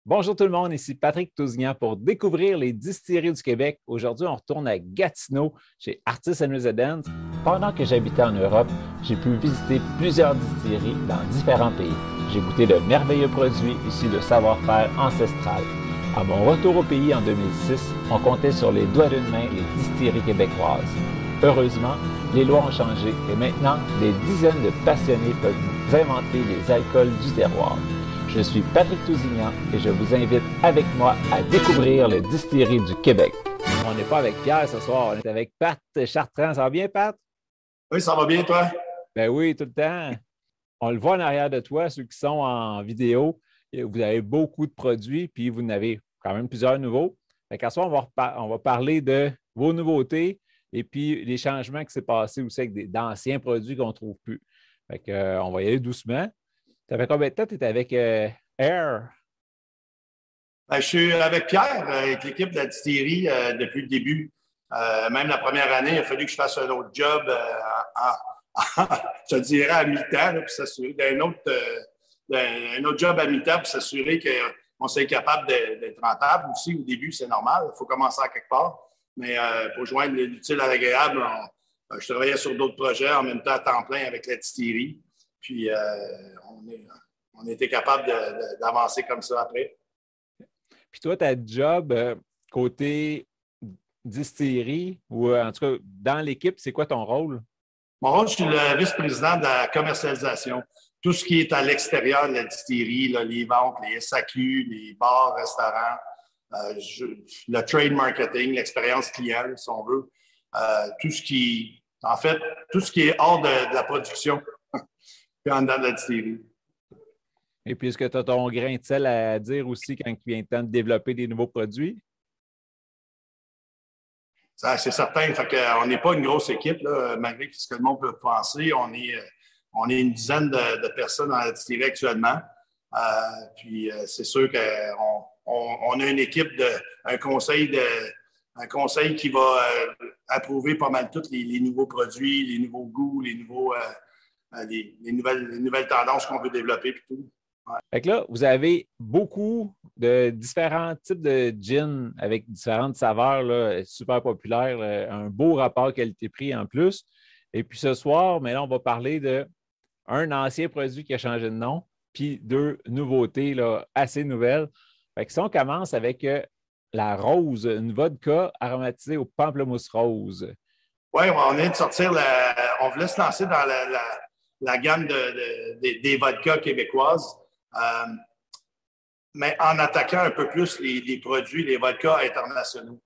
Bonjour tout le monde, ici Patrick Tousignan pour découvrir les distilleries du Québec. Aujourd'hui, on retourne à Gatineau chez Artists & Residents. Pendant que j'habitais en Europe, j'ai pu visiter plusieurs distilleries dans différents pays. J'ai goûté de merveilleux produits issus de savoir-faire ancestral. À mon retour au pays en 2006, on comptait sur les doigts d'une main les distilleries québécoises. Heureusement, les lois ont changé et maintenant, des dizaines de passionnés peuvent nous inventer les alcools du terroir. Je suis Patrick Tousignan et je vous invite avec moi à découvrir les distilleries du Québec. On n'est pas avec Pierre ce soir, on est avec Pat Chartrand. Ça va bien, Pat? Oui, ça va bien, toi? Ben oui, tout le temps. On le voit en arrière de toi, ceux qui sont en vidéo. Vous avez beaucoup de produits, puis vous en avez quand même plusieurs nouveaux. Fait qu'à ce soir, on va parler de vos nouveautés et puis les changements qui s'est passé aussi avec d'anciens produits qu'on ne trouve plus. Fait que, on va y aller doucement. Ça fait combien de temps que tu es avec Air? Je suis avec Pierre, avec l'équipe de la distillerie depuis le début. Même la première année, il a fallu que je fasse un autre job, je te dirais à mi-temps, là, pour s'assurer un autre job à mi-temps pour s'assurer qu'on soit capable d'être rentable aussi. Au début, c'est normal, il faut commencer à quelque part. Mais pour joindre l'utile à l'agréable, je travaillais sur d'autres projets en même temps à temps plein avec la distillerie. Puis, on était capable d'avancer comme ça après. Puis toi, ta job côté distillerie ou en tout cas dans l'équipe, c'est quoi ton rôle? Mon rôle, je suis le vice-président de la commercialisation. Tout ce qui est à l'extérieur de la distillerie, là, les ventes, les SAQ, les bars, restaurants, le trade marketing, l'expérience client, si on veut. Tout ce qui est hors de la production. En dedans de la distillerie. Et puis, est-ce que tu as ton grain de sel à dire aussi quand il vient le temps de développer des nouveaux produits? C'est certain. Fait qu'on n'est pas une grosse équipe, là, malgré ce que le monde peut penser. On est une dizaine de personnes dans la distillerie actuellement. Puis c'est sûr qu'on a une équipe, un conseil qui va approuver pas mal tous les nouveaux produits, les nouveaux goûts, les nouvelles tendances qu'on veut développer et tout. Ouais. Fait que là, vous avez beaucoup de différents types de gin avec différentes saveurs, là, super populaires, là, un beau rapport qualité-prix en plus. Et puis ce soir, mais là, on va parler d'un ancien produit qui a changé de nom, puis deux nouveautés là, assez nouvelles. Fait que si on commence avec la rose, une vodka aromatisée au pamplemousse rose. Oui, on vient de sortir, on voulait se lancer dans la gamme des vodkas québécoises, mais en attaquant un peu plus les produits, les vodkas internationaux.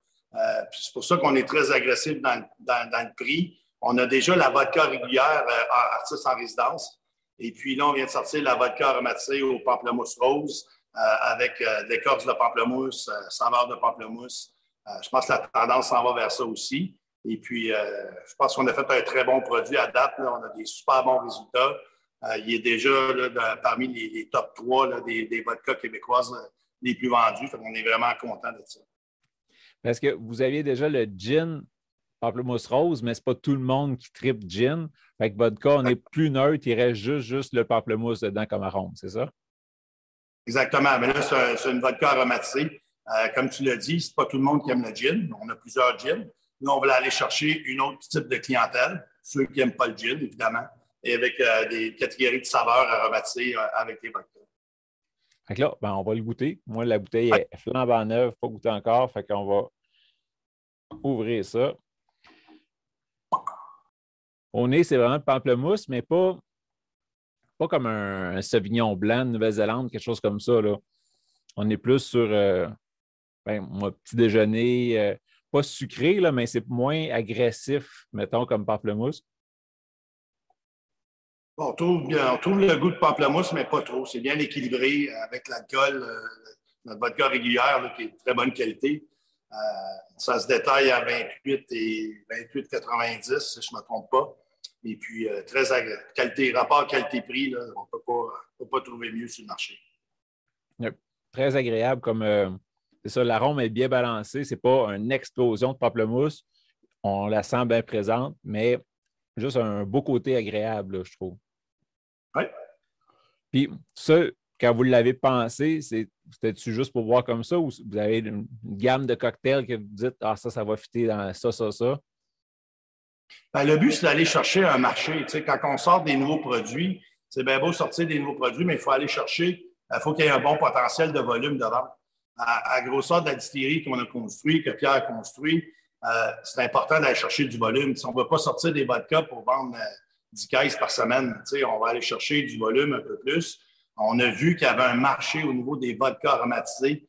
Puis c'est pour ça qu'on est très agressif dans le prix. On a déjà la vodka régulière Artistes en résidence. Et puis là, on vient de sortir la vodka aromatisée au pamplemousse rose avec de l'écorce de pamplemousse, saveur de pamplemousse. Je pense que la tendance s'en va vers ça aussi. Et puis, je pense qu'on a fait un très bon produit à date. Là, on a des super bons résultats. Il est déjà là, parmi les top 3 là, des vodkas québécoises les plus vendus. On est vraiment content de ça. Parce que vous aviez déjà le gin pamplemousse rose, mais ce n'est pas tout le monde qui tripe gin. Fait que vodka, on est plus neutre, il reste juste le pamplemousse dedans comme arôme, c'est ça? Exactement. Mais là, c'est une vodka aromatisée. Comme tu l'as dit, ce n'est pas tout le monde qui aime le gin. On a plusieurs gins. Là, on va aller chercher une autre type de clientèle, ceux qui n'aiment pas le gin, évidemment, et avec des catégories de saveurs aromatisées avec les vodkas. Fait que là, ben, on va le goûter. Moi, la bouteille est flambant neuve, pas goûté encore, fait qu'on va ouvrir ça. Au nez, c'est vraiment le pamplemousse, mais pas comme un Sauvignon blanc de Nouvelle-Zélande, quelque chose comme ça, là. On est plus sur mon petit déjeuner, pas sucré, là, mais c'est moins agressif, mettons, comme pamplemousse. On trouve le goût de pamplemousse, mais pas trop. C'est bien équilibré avec l'alcool, notre vodka régulière, là, qui est de très bonne qualité. Ça se détaille à 28 et 28,90, si je ne me trompe pas. Et puis, très agréable. Rapport qualité-prix, là, on ne peut pas trouver mieux sur le marché. Très agréable comme... c'est ça, l'arôme est bien balancé. Ce n'est pas une explosion de pamplemousse. On la sent bien présente, mais juste un beau côté agréable, là, je trouve. Oui. Puis, ça, quand vous l'avez pensé, c'était-tu juste pour voir comme ça ou vous avez une gamme de cocktails que vous dites « Ah, ça va fitter dans ça, ça, ça ». Ben, le but, c'est d'aller chercher un marché. Tu sais, quand on sort des nouveaux produits, c'est bien beau sortir des nouveaux produits, mais il faut aller chercher, il faut qu'il y ait un bon potentiel de volume de vente. À grosseur de la distillerie qu'on a construit, que Pierre a construit, c'est important d'aller chercher du volume. Si on ne va pas sortir des vodkas pour vendre 10 caisses par semaine. Tu sais, on va aller chercher du volume un peu plus. On a vu qu'il y avait un marché au niveau des vodkas aromatisés.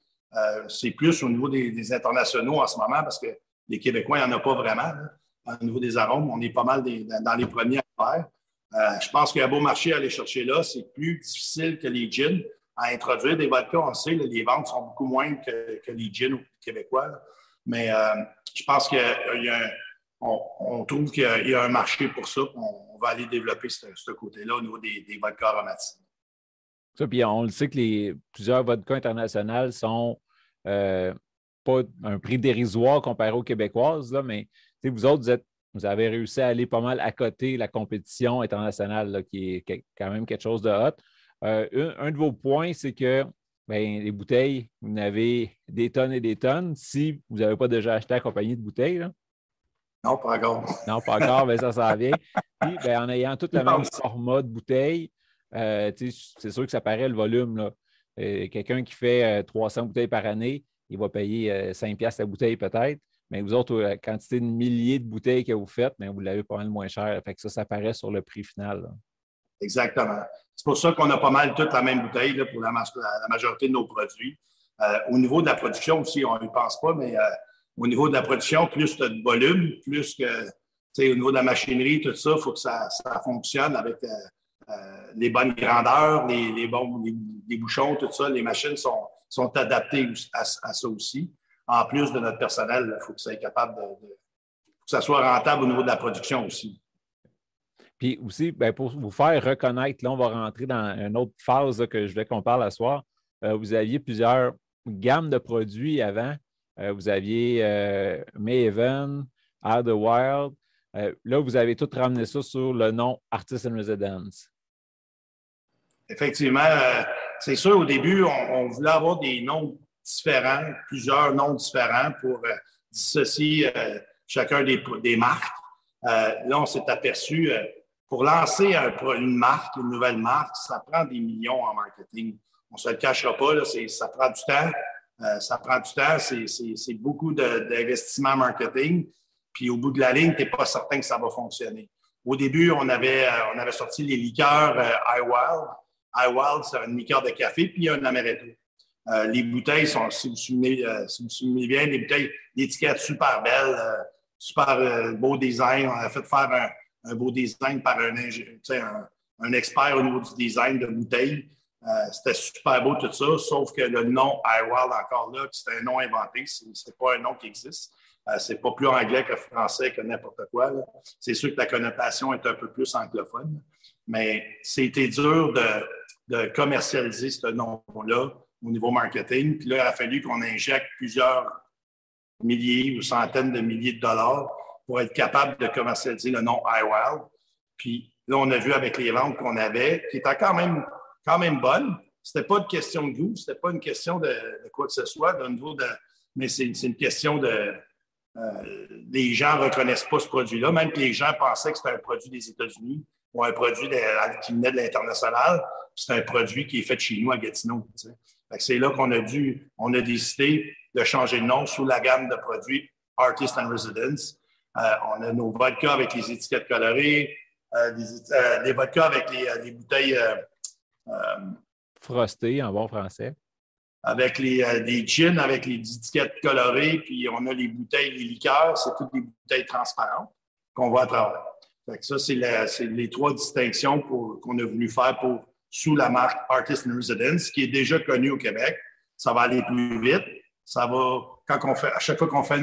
C'est plus au niveau des internationaux en ce moment parce que les Québécois, il n'y en a pas vraiment. Là. Au niveau des arômes, on est pas mal dans les premiers à faire. Je pense qu'il y a un beau marché à aller chercher là. C'est plus difficile que les gins à introduire des vodkas. On le sait, là, les ventes sont beaucoup moins que les gins québécois. Là. Mais je pense qu'on trouve qu'il y a un marché pour ça. On va aller développer ce côté-là au niveau des vodkas aromatisés. Ça, puis on le sait que plusieurs vodkas internationales sont pas un prix dérisoire comparé aux québécoises, là, mais vous autres, vous avez réussi à aller pas mal à côté de la compétition internationale, là, qui est quand même quelque chose de hot. Un de vos points, c'est que les bouteilles, vous en avez des tonnes et des tonnes. Si vous n'avez pas déjà acheté la compagnie de bouteilles, là. Non, pas encore. Non, pas encore, mais ça s'en vient. Puis, en ayant tout le même format de bouteille, c'est sûr que ça paraît le volume. Là. Quelqu'un qui fait 300 bouteilles par année, il va payer 5 $ la bouteille peut-être. Mais vous autres, la quantité de milliers de bouteilles que vous faites, vous l'avez pas mal moins cher. Fait que ça paraît sur le prix final. Là. Exactement. C'est pour ça qu'on a pas mal toute la même bouteille là, pour la majorité de nos produits. Au niveau de la production aussi, on n'y pense pas, mais au niveau de la production, plus tu as de volume, plus que au niveau de la machinerie, tout ça, il faut que ça fonctionne avec les bonnes grandeurs, les bouchons, tout ça. Les machines sont adaptées à ça aussi. En plus de notre personnel, il faut que ça soit capable que ça soit rentable au niveau de la production aussi. Puis aussi, pour vous faire reconnaître, là, on va rentrer dans une autre phase là, que je voulais qu'on parle ce soir. Vous aviez plusieurs gammes de produits avant. Vous aviez Maven, Out the Wild. Là, vous avez tout ramené ça sur le nom Artist in Residence. Effectivement, c'est sûr, au début, on voulait avoir des noms différents, plusieurs noms différents pour dissocier chacun des marques. Là, on s'est aperçu, pour lancer une marque, une nouvelle marque, ça prend des millions en marketing. On ne se le cachera pas, là, ça prend du temps. C'est beaucoup d'investissement en marketing. Puis au bout de la ligne, tu n'es pas certain que ça va fonctionner. Au début, on avait sorti les liqueurs iWild. iWild, c'est une liqueur de café, puis un amaretto. Les bouteilles sont, si vous vous souvenez bien, les bouteilles, l'étiquette super belle, super beau design. On a fait faire un beau design par un expert au niveau du design de bouteilles. C'était super beau tout ça, sauf que le nom iWild, encore là, c'était un nom inventé, c'est pas un nom qui existe. C'est pas plus anglais que français, que n'importe quoi. Là. C'est sûr que la connotation est un peu plus anglophone, mais c'était dur de commercialiser ce nom-là au niveau marketing. Puis là, il a fallu qu'on injecte plusieurs milliers ou centaines de milliers de dollars pour être capable de commercialiser le nom iWild. Puis là, on a vu avec les ventes qu'on avait, qui étaient quand même bonnes. C'était pas une question de goût, c'était pas une question de quoi que ce soit, mais c'est une question de... les gens ne reconnaissent pas ce produit-là, même que les gens pensaient que c'était un produit des États-Unis ou un produit qui venait de l'international. C'est un produit qui est fait chez nous à Gatineau. C'est là qu'on a décidé de changer de nom sous la gamme de produits Artist in Residence. On a nos vodkas avec les étiquettes colorées, des vodkas avec les bouteilles frostées en bon français. Avec les gins, avec les étiquettes colorées, puis on a les bouteilles, les liqueurs, c'est toutes des bouteilles transparentes qu'on voit à travers. Fait que ça, c'est les 3 distinctions qu'on a voulu faire sous la marque Artist in Residence, qui est déjà connue au Québec. Ça va aller plus vite. Ça va, à chaque fois qu'on fait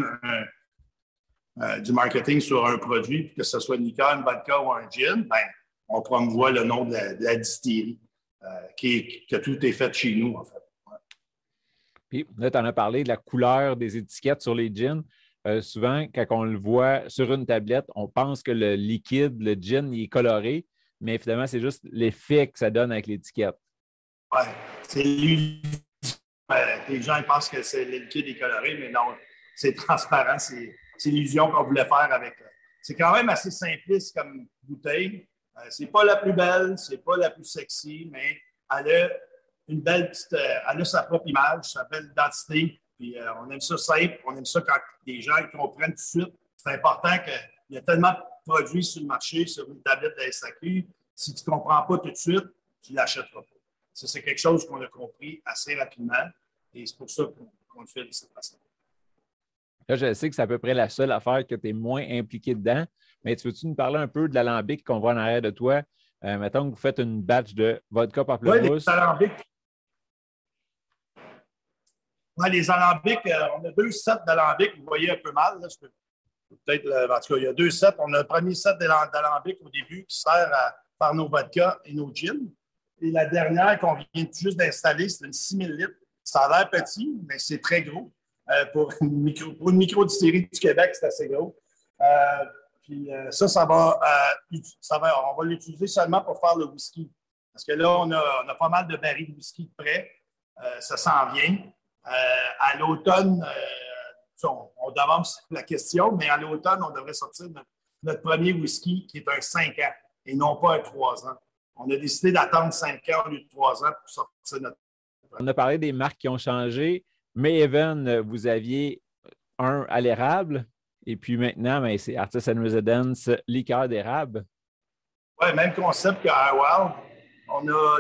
du marketing sur un produit, que ce soit une liqueur, une vodka ou un gin, on promouvoit le nom de la distillerie, que tout est fait chez nous, en fait. Puis là, tu en as parlé de la couleur des étiquettes sur les gins. Souvent, quand on le voit sur une tablette, on pense que le liquide, le gin, il est coloré, mais finalement, c'est juste l'effet que ça donne avec l'étiquette. Ouais, c'est l'illusion. Les gens ils pensent que c'est le liquide est coloré, mais non, c'est transparent. C'est l'illusion qu'on voulait faire avec. C'est quand même assez simpliste comme bouteille. C'est pas la plus belle, c'est pas la plus sexy, mais elle a une belle petite. Elle a sa propre image, sa belle identité. Puis on aime ça simple, on aime ça quand les gens ils comprennent tout de suite. C'est important qu'il y a tellement de produits sur le marché, sur une tablette de SAQ. Si tu ne comprends pas tout de suite, tu ne l'achèteras pas. Ça, c'est quelque chose qu'on a compris assez rapidement et c'est pour ça qu'on le fait de cette façon. Là, je sais que c'est à peu près la seule affaire que tu es moins impliqué dedans, mais tu veux-tu nous parler un peu de l'alambic qu'on voit en arrière de toi? Mettons que vous faites une batch de vodka pamplemousse. Oui, les alambics. Ouais, les alambics, on a 2 sets d'alambics. Vous voyez un peu mal. Là, peut-être, en tout cas, il y a 2 sets. On a le premier set d'alambics au début qui sert à faire nos vodkas et nos gins. Et la dernière qu'on vient juste d'installer, c'est une 6000 litres. Ça a l'air petit, mais c'est très gros. Pour une micro-distillerie du Québec, c'est assez gros. Puis on va l'utiliser seulement pour faire le whisky. Parce que là, on a pas mal de barils de whisky de près. Ça s'en vient. À l'automne, on devance la question, mais à l'automne, on devrait sortir notre premier whisky qui est un 5 ans et non pas un 3 ans. On a décidé d'attendre 5 ans au lieu de 3 ans pour sortir notre. On a parlé des marques qui ont changé. Mayhaven, vous aviez un à l'érable. Et puis maintenant, ben, c'est Artisan Residence, liqueur d'érable. Oui, même concept que Highwild.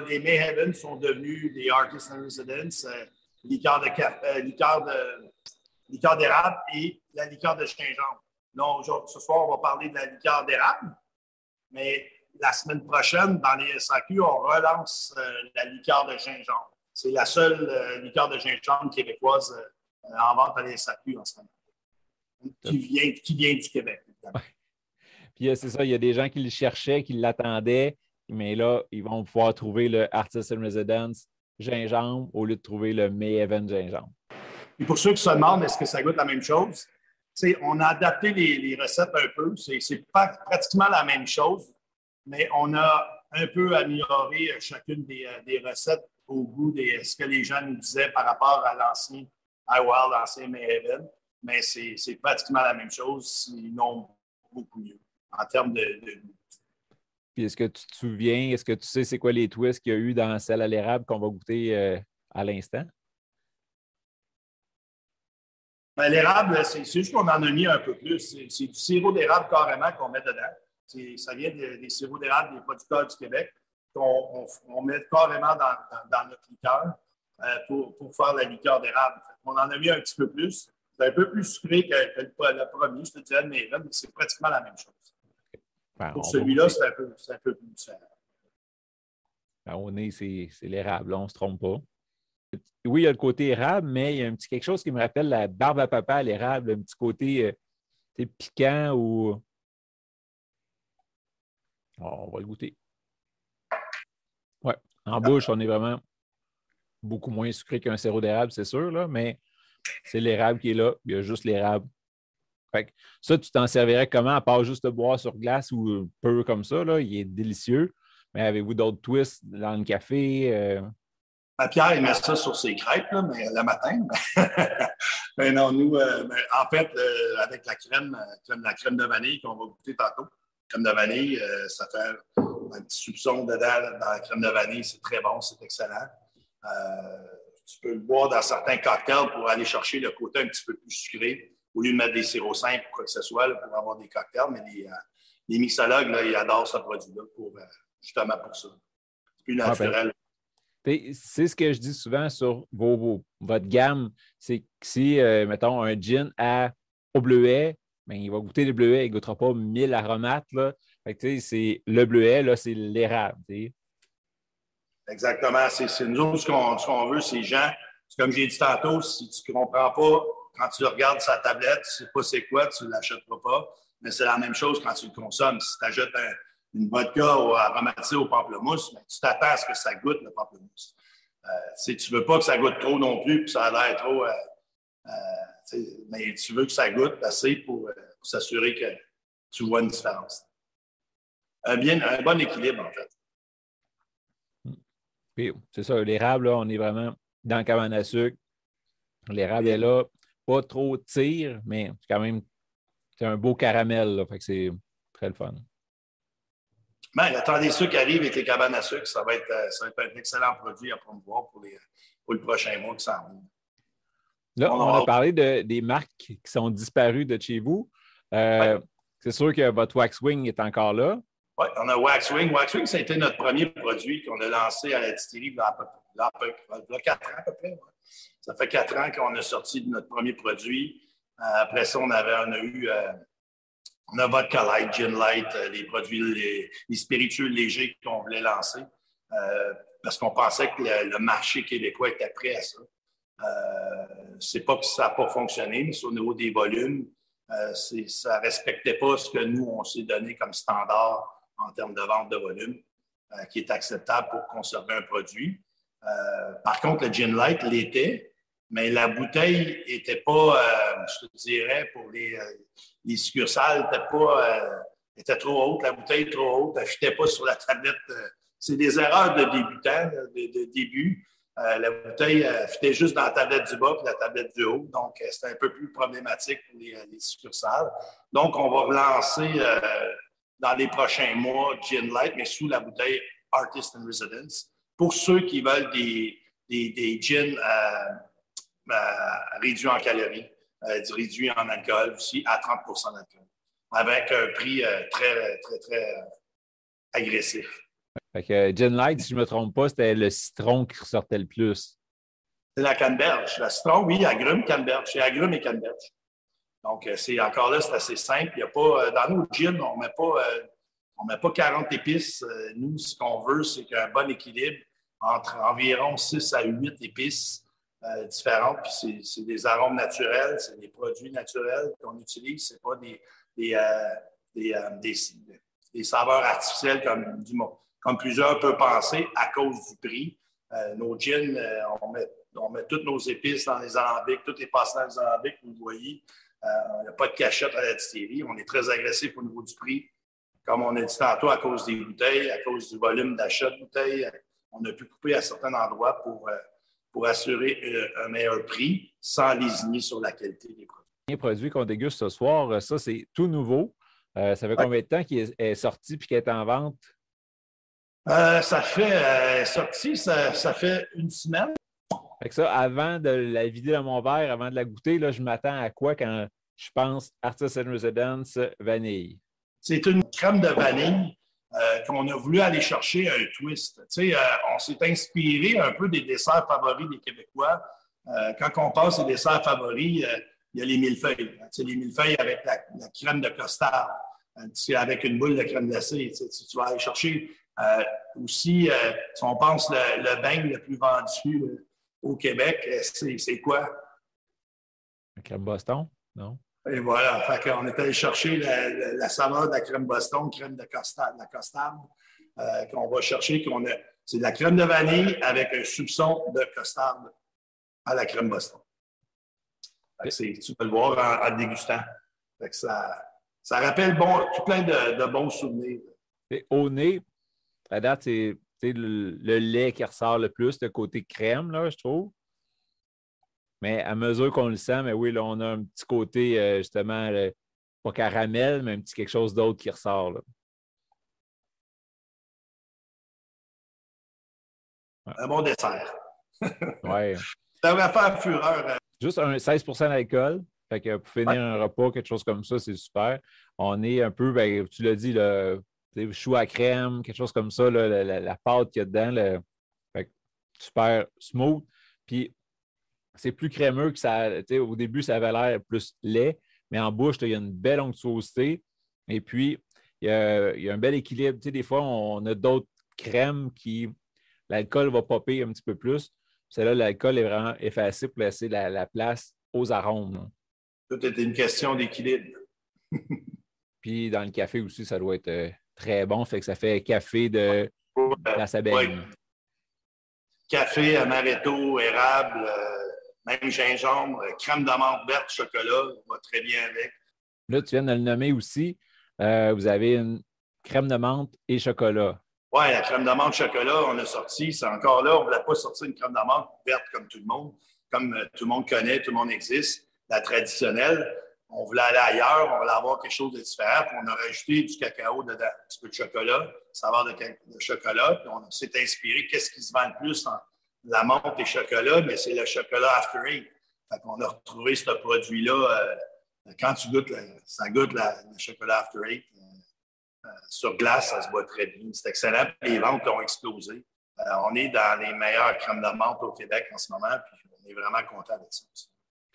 Les Mayhaven sont devenus des Artisan Residence, liqueur d'érable et la liqueur de gingembre. Donc, ce soir, on va parler de la liqueur d'érable, mais la semaine prochaine, dans les SAQ, on relance la liqueur de gingembre. C'est la seule liqueur de gingembre québécoise en vente à la SAQ en ce moment, qui vient du Québec, évidemment. Puis c'est ça, il y a des gens qui le cherchaient, qui l'attendaient, mais là, ils vont pouvoir trouver le Artisan Residence gingembre au lieu de trouver le Mayhaven gingembre. Et pour ceux qui se demandent est-ce que ça goûte la même chose, on a adapté les recettes un peu. C'est pas pratiquement la même chose, mais on a un peu amélioré chacune des recettes au goût de ce que les gens nous disaient par rapport à l'ancien Highwild, l'ancien Mayhaven. Mais c'est pratiquement la même chose, sinon beaucoup mieux en termes de goût. Puis est-ce que tu te souviens, est-ce que tu sais c'est quoi les twists qu'il y a eu dans celle à l'érable qu'on va goûter à l'instant? Ben, l'érable, c'est juste qu'on en a mis un peu plus. C'est du sirop d'érable carrément qu'on met dedans. Ça vient des sirops d'érable des producteurs du Québec qu'on met carrément dans notre liqueur pour faire la liqueur d'érable. On en a mis un petit peu plus. C'est un peu plus sucré que le premier, je te dirais, mais c'est pratiquement la même chose. Ben, pour celui-là, c'est un peu plus différent. Ben, au nez, c'est l'érable, on ne se trompe pas. Oui, il y a le côté érable, mais il y a un petit quelque chose qui me rappelle la barbe à papa à l'érable, un petit côté piquant ou. On va le goûter. Oui, en bouche, on est vraiment beaucoup moins sucré qu'un sirop d'érable, c'est sûr, là, mais c'est l'érable qui est là. Il y a juste l'érable. Fait que ça, tu t'en servirais comment, à part juste de boire sur glace ou peu comme ça, là, il est délicieux. Mais avez-vous d'autres twists dans le café? Pierre, il met ça sur ses crêpes, là, mais le matin. Mais non, nous, en fait, avec la crème de vanille qu'on va goûter tantôt, crème de vanille, ça fait un petit soupçon dedans dans la crème de vanille. C'est très bon, c'est excellent. Tu peux le boire dans certains cocktails pour aller chercher le côté un petit peu plus sucré, au lieu de mettre des sirops simples ou quoi que ce soit là, pour avoir des cocktails. Mais les mixologues, là, ils adorent ce produit-là justement pour ça. C'est plus naturel. C'est ce que je dis souvent sur votre gamme. C'est que si, mettons, un gin au bleuet, bien, il va goûter le bleuet, il ne goûtera pas 1000 aromates. Là. Fait que, c'est le bleuet, là, c'est l'érable. T'sais. Exactement. C'est nous autres, ce qu'on veut, ces gens. C'est comme j'ai dit tantôt, si tu ne comprends pas, quand tu le regardes sur la tablette, tu ne sais pas c'est quoi, tu ne l'achèteras pas. Mais c'est la même chose quand tu le consommes. Si tu achètes une vodka aromatisée au pamplemousse, mais tu t'attends à ce que ça goûte le pamplemousse. Tu ne veux pas que ça goûte trop non plus, puis ça a l'air trop. Mais tu veux que ça goûte assez pour s'assurer que tu vois une différence. Un bon équilibre, en fait. Puis, c'est ça, l'érable, là, on est vraiment dans la cabane à sucre. L'érable est là, pas trop tire, mais quand même, c'est un beau caramel, là, fait que c'est très le fun. Ben, le temps des sucres arrive avec les cabanes à sucre. Ça va être un excellent produit à promouvoir pour le prochain mois qui s'en vient. Là, on a parlé des marques qui sont disparues de chez vous. C'est sûr que votre Waxwing est encore là. Oui, on a Waxwing. Waxwing, ça a été notre premier produit qu'on a lancé à la distillerie il y a 4 ans à peu près. Ouais. Ça fait 4 ans qu'on a sorti de notre premier produit. Après ça, on a Vodka Light, Gin Light, les produits, les spiritueux légers qu'on voulait lancer parce qu'on pensait que le marché québécois était prêt à ça. C'est pas que ça n'a pas fonctionné, mais au niveau des volumes, ça ne respectait pas ce que nous, on s'est donné comme standard en termes de vente de volume, qui est acceptable pour conserver un produit. Par contre, le Gin Light l'était, mais la bouteille n'était pas, je te dirais, pour les succursales, était trop haute, la bouteille est trop haute, elle ne fitait pas sur la tablette. C'est des erreurs de débutants, de début. La bouteille fitait juste dans la tablette du bas et la tablette du haut. Donc, c'était un peu plus problématique pour les succursales. Donc, on va relancer dans les prochains mois Gin Light, mais sous la bouteille Artist in Residence. Pour ceux qui veulent des gins réduits en calories, réduits en alcool aussi, à 30 % d'alcool, avec un prix très, très, très agressif. Fait que Gin Light, si je ne me trompe pas, c'était le citron qui ressortait le plus. C'est la canneberge. La citron, oui, agrumes, canneberge. C'est agrumes et canneberge. Donc, encore là, c'est assez simple. Il y a pas, dans nos gins, on ne met pas 40 épices. Nous, ce qu'on veut, c'est qu'il y ait un bon équilibre entre environ 6 à 8 épices différentes. Puis c'est des arômes naturels, c'est des produits naturels qu'on utilise. Ce n'est pas des saveurs artificielles comme plusieurs peuvent penser à cause du prix. Nos gins, on met toutes nos épices dans les alambics, toutes les passes dans les alambics, vous le voyez. Il n'y a pas de cachette à la distillerie. On est très agressif au niveau du prix. Comme on a dit tantôt, à cause des bouteilles, à cause du volume d'achat de bouteilles, on a pu couper à certains endroits pour assurer un meilleur prix sans lésigner sur la qualité des produits. Les produits qu'on déguste ce soir, ça, c'est tout nouveau. Ça fait combien de temps qu'il est sorti et qu'il est en vente? Ça fait une semaine. Fait que ça, avant de la vider dans mon verre, avant de la goûter, là, je m'attends à quoi quand je pense Artist in Residence vanille? C'est une crème de vanille qu'on a voulu aller chercher un twist. On s'est inspiré un peu des desserts favoris des Québécois. Quand on passe aux desserts favoris, il y a les millefeuilles. Les millefeuilles avec la crème de costard, avec une boule de crème glacée. Tu vas aller chercher aussi, si on pense le beigne le plus vendu au Québec, c'est quoi? La crème Boston, non? Et voilà, fait qu'on est allé chercher la saveur de la crème Boston, crème de costard, la costarde, qu'on va chercher, c'est de la crème de vanille avec un soupçon de costarde à la crème Boston. Tu peux le voir en dégustant. Fait que ça rappelle tout plein de bons souvenirs. Et au nez, à date, c'est le lait qui ressort le plus, le côté crème, là, je trouve. Mais à mesure qu'on le sent, mais oui, là, on a un petit côté, justement, pas caramel, mais un petit quelque chose d'autre qui ressort. Là. Ouais. Un bon dessert. Oui. Ça va faire fureur. Juste un 16 % d'alcool. Fait que pour finir un repas, quelque chose comme ça, c'est super. On est un peu, ben, tu l'as dit, chou à crème, quelque chose comme ça, là, la pâte qu'il y a dedans. Fait que super smooth. Puis, c'est plus crémeux que ça. Au début, ça avait l'air plus lait, mais en bouche, il y a une belle onctuosité. Et puis, il y a un bel équilibre. Des fois, on a d'autres crèmes qui. L'alcool va popper un petit peu plus. Celle-là, l'alcool est vraiment effacé pour laisser la place aux arômes. Là. Tout est une question d'équilibre. Puis, dans le café aussi, ça doit être très bon. Fait que ça fait café de glace à beigne. Oui. Café, amaretto, érable. Même gingembre, crème d'amande verte, chocolat, on va très bien avec. Là, tu viens de le nommer aussi. Vous avez une crème de menthe et chocolat. Oui, la crème d'amande chocolat, on a sorti. C'est encore là, on ne voulait pas sortir une crème d'amande verte comme tout le monde, comme tout le monde connaît, tout le monde existe, la traditionnelle. On voulait aller ailleurs, on voulait avoir quelque chose de différent. Puis on a rajouté du cacao dedans, un petit peu de chocolat, saveur de chocolat. Puis on s'est inspiré, qu'est-ce qui se vend le plus en la menthe et chocolat, mais c'est le chocolat After Eight. Fait qu'on a retrouvé ce produit-là. Quand tu goûtes, ça goûte le chocolat After Eight. Sur glace, ça se boit très bien. C'est excellent. Les ventes ont explosé. On est dans les meilleures crèmes de menthe au Québec en ce moment, puis on est vraiment content de ça aussi.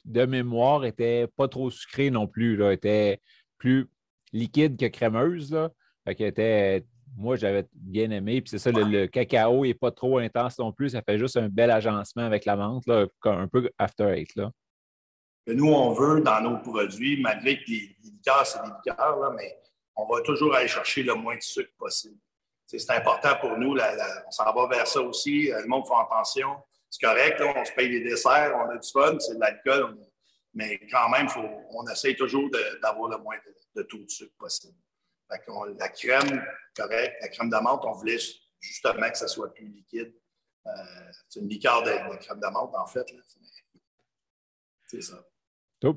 De mémoire, n'était pas trop sucrée non plus. Là, était plus liquide que crémeuse. Là. Fait qu'elle était, moi, j'avais bien aimé. Puis c'est ça, le cacao n'est pas trop intense non plus. Ça fait juste un bel agencement avec la menthe, là, un peu After Eight. Là. Que nous, on veut dans nos produits, malgré que les liqueurs, c'est des liqueurs, là, mais on va toujours aller chercher le moins de sucre possible. C'est important pour nous. On s'en va vers ça aussi. Le monde fait attention. C'est correct, là, on se paye des desserts, on a du fun, c'est de l'alcool, mais quand même, on essaye toujours d'avoir le moins de taux de sucre possible. Fait que la crème, correct, la crème d'amande, on voulait justement que ça soit plus liquide. C'est une liqueur de crème d'amande, en fait. Là. C'est ça.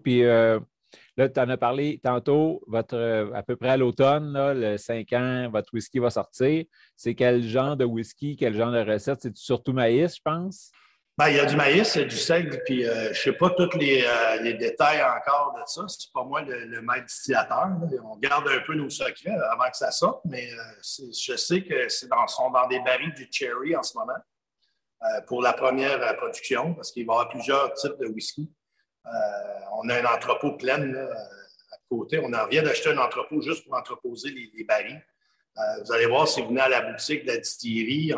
Puis là, tu en as parlé tantôt, à peu près à l'automne, là, le 5 ans, votre whisky va sortir. C'est quel genre de whisky, quel genre de recette? C'est surtout maïs, je pense? Ben, il y a du maïs, il y a du seigle, puis je ne sais pas tous les détails encore de ça. C'est pas moi le maître distillateur. Là. On garde un peu nos secrets avant que ça sorte, mais je sais que sont dans des barils du Cherry en ce moment pour la première production, parce qu'il va y avoir plusieurs types de whisky. On a un entrepôt plein là, à côté. On en vient d'acheter un entrepôt juste pour entreposer les barils. Vous allez voir, si vous venez à la boutique de la distillerie,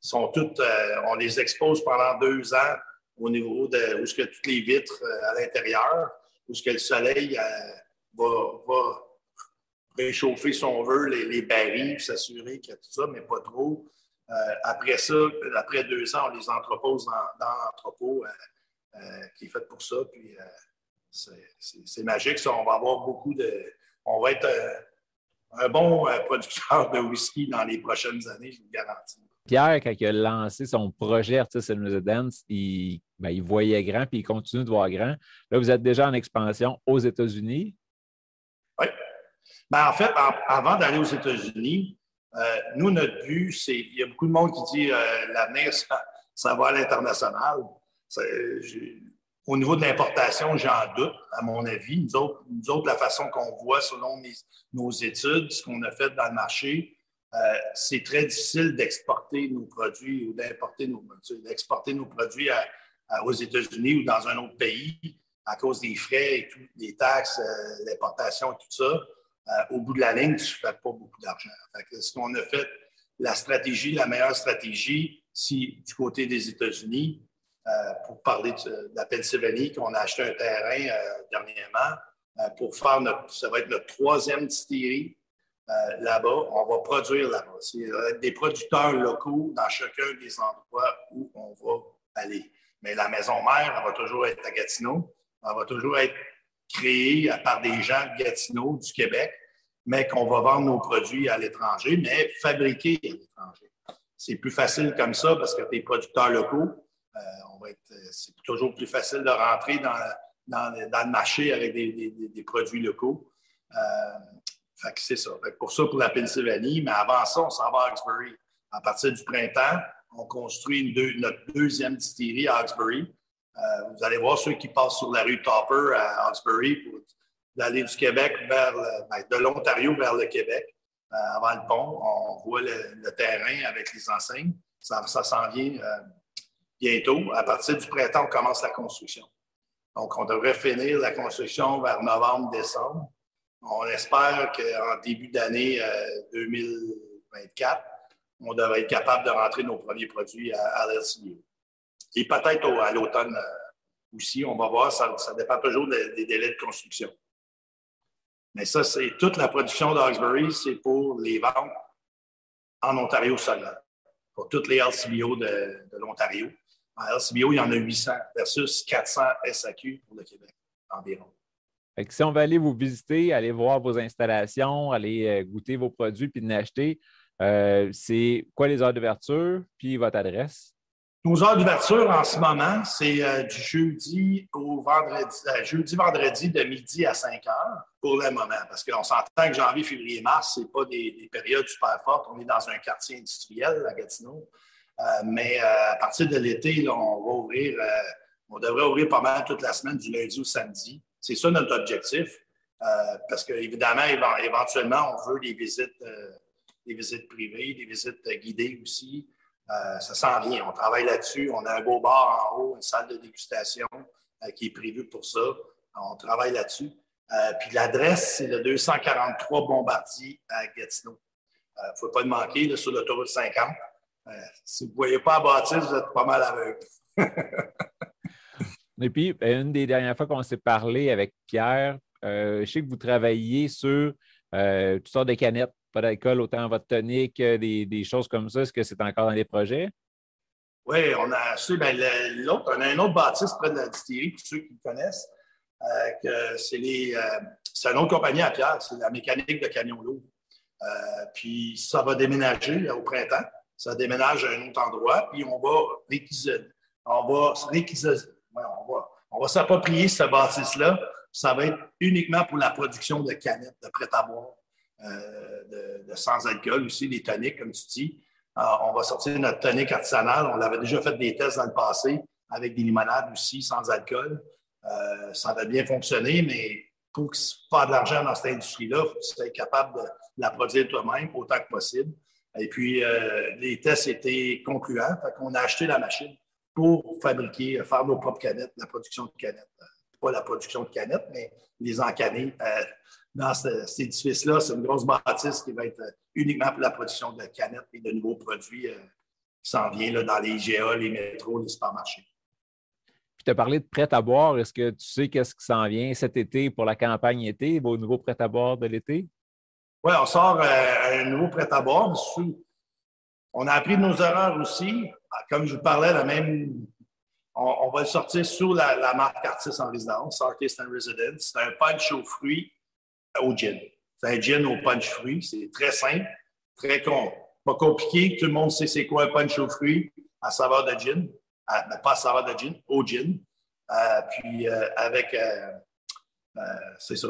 sont toutes, on les expose pendant 2 ans au niveau de où ce que toutes les vitres à l'intérieur, où ce que le soleil va réchauffer, si on veut, les barils, s'assurer qu'il y a tout ça, mais pas trop. Après ça, après 2 ans, on les entrepose dans l'entrepôt qui est fait pour ça. Puis c'est magique, ça. On va avoir on va être un bon producteur de whisky dans les prochaines années, je vous le garantis. Pierre, quand il a lancé son projet Artists and Residence, il voyait grand puis il continue de voir grand. Là, vous êtes déjà en expansion aux États-Unis. Oui. Ben, en fait, avant d'aller aux États-Unis, nous, notre but, il y a beaucoup de monde qui dit l'avenir, ça va à l'international. Au niveau de l'importation, j'en doute, à mon avis. Nous autres, la façon qu'on voit selon nos études, ce qu'on a fait dans le marché, c'est très difficile d'exporter nos produits ou d'exporter nos produits aux États-Unis ou dans un autre pays à cause des frais et tout, des taxes, l'importation et tout ça. Au bout de la ligne, tu ne fais pas beaucoup d'argent. Ce qu'on a fait, la meilleure stratégie, si du côté des États-Unis, pour parler de la Pennsylvanie, qu'on a acheté un terrain dernièrement pour faire ça va être notre 3e distillerie là-bas. On va produire là-bas. C'est des producteurs locaux dans chacun des endroits où on va aller. Mais la maison mère, elle va toujours être à Gatineau. Elle va toujours être créée par des gens de Gatineau, du Québec, mais qu'on va vendre nos produits à l'étranger, mais fabriqués à l'étranger. C'est plus facile comme ça parce que tes producteurs locaux, c'est toujours plus facile de rentrer dans le marché avec des produits locaux. Fait que c'est ça. Fait que pour ça, pour la Pennsylvanie, mais avant ça, on s'en va à Hawkesbury. À partir du printemps, on construit notre 2e distillerie à Hawkesbury. Vous allez voir ceux qui passent sur la rue Topper à Hawkesbury pour aller du Québec de l'Ontario vers le Québec. Avant le pont, on voit le terrain avec les enseignes. Ça s'en vient bientôt. À partir du printemps, on commence la construction. Donc, on devrait finir la construction vers novembre, décembre. On espère qu'en début d'année 2024, on devrait être capable de rentrer nos premiers produits à l'LCBO. Et peut-être à l'automne aussi, on va voir, ça dépend toujours des délais de construction. Mais ça, c'est toute la production d'Hawkesbury, c'est pour les ventes en Ontario seulement, pour toutes les LCBO de l'Ontario. En LCBO, il y en a 800 versus 400 SAQ pour le Québec environ. Fait que si on veut aller vous visiter, aller voir vos installations, aller goûter vos produits puis en acheter, C'est quoi les heures d'ouverture, puis votre adresse? Nos heures d'ouverture en ce moment, c'est du jeudi au vendredi, jeudi-vendredi de midi à 5 heures pour le moment. Parce qu'on s'entend que janvier, février, mars, ce n'est pas des périodes super fortes. On est dans un quartier industriel à Gatineau. Mais à partir de l'été, là, on devrait ouvrir pas mal toute la semaine, du lundi au samedi. C'est ça notre objectif. Parce qu'évidemment, éventuellement, on veut des visites privées, des visites guidées aussi. Ça s'en vient. On travaille là-dessus. On a un beau bar en haut, une salle de dégustation qui est prévue pour ça. On travaille là-dessus. Puis l'adresse, c'est le 243 Bombardier à Gatineau. Il ne faut pas le manquer là, sur l'autoroute 50. Si vous ne voyez pas la bâtisse, vous êtes pas mal aveugle. Et puis, une des dernières fois qu'on s'est parlé avec Pierre, je sais que vous travaillez sur toutes sortes de canettes. Pas d'alcool, autant votre tonique, des choses comme ça. Est-ce que c'est encore dans les projets? Oui, on a acheté on a une autre bâtisse près de la distillerie, pour ceux qui le connaissent. C'est une autre compagnie à Pierre, c'est la mécanique de camion lourd. Puis ça va déménager au printemps. Ça déménage à un autre endroit, puis on va s'approprier cette bâtisse-là. Ça va être uniquement pour la production de canettes, de prêt-à-boire. De sans alcool aussi, des toniques, comme tu dis. On va sortir notre tonique artisanale. On avait déjà fait des tests dans le passé avec des limonades aussi, sans alcool. Ça va bien fonctionner, mais pour faire de l'argent dans cette industrie-là, il faut que tu sois capable de la produire toi-même autant que possible. Et puis, les tests étaient concluants. Fait qu'on a acheté la machine pour faire nos propres canettes, la production de canettes. Pas la production de canettes, mais les encanner. Dans cet édifice-là, c'est une grosse bâtisse qui va être uniquement pour la production de canettes et de nouveaux produits qui s'en viennent là, dans les IGA, les métros, les supermarchés. Puis tu as parlé de prêt-à-boire. Est-ce que tu sais qu'est-ce qui s'en vient cet été pour la campagne été, vos nouveaux prêt-à-boire de l'été? Oui, on sort un nouveau prêt-à-boire. On a appris de nos erreurs aussi. Comme je vous parlais, on va le sortir sous la marque Artis en résidence, Artis en Residence. C'est un punch aux fruits au gin. C'est un gin au punch fruits. C'est très simple, pas compliqué. Tout le monde sait c'est quoi un punch aux fruits à saveur de gin. Pas à saveur de gin, au gin. Puis avec... c'est ça.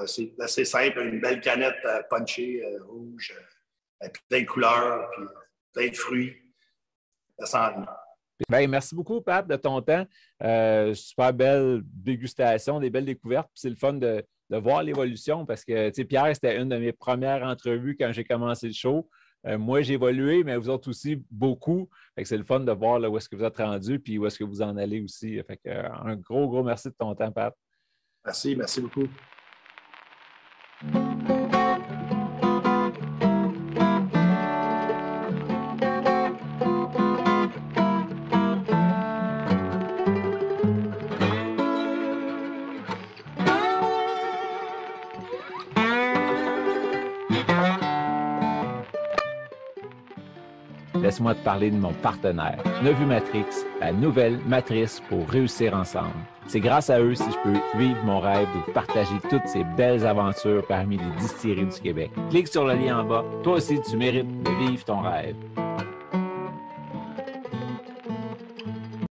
C'est assez simple. Une belle canette punchée, rouge, plein de couleurs, puis plein de fruits. Ça sent bien. Bien, merci beaucoup, Pat, de ton temps. Super belle dégustation, des belles découvertes. Puis c'est le fun de voir l'évolution parce que, tu sais, Pierre, c'était une de mes premières entrevues quand j'ai commencé le show. Moi, j'ai évolué, mais vous autres aussi, beaucoup. Fait que c'est le fun de voir là, où est-ce que vous êtes rendu puis où est-ce que vous en allez aussi. Fait que, un gros merci de ton temps, Pat. Merci beaucoup. Laisse-moi te parler de mon partenaire, Nevu Matrix, la nouvelle matrice pour réussir ensemble. C'est grâce à eux si je peux vivre mon rêve de vous partager toutes ces belles aventures parmi les distilleries du Québec. Clique sur le lien en bas. Toi aussi, tu mérites de vivre ton rêve.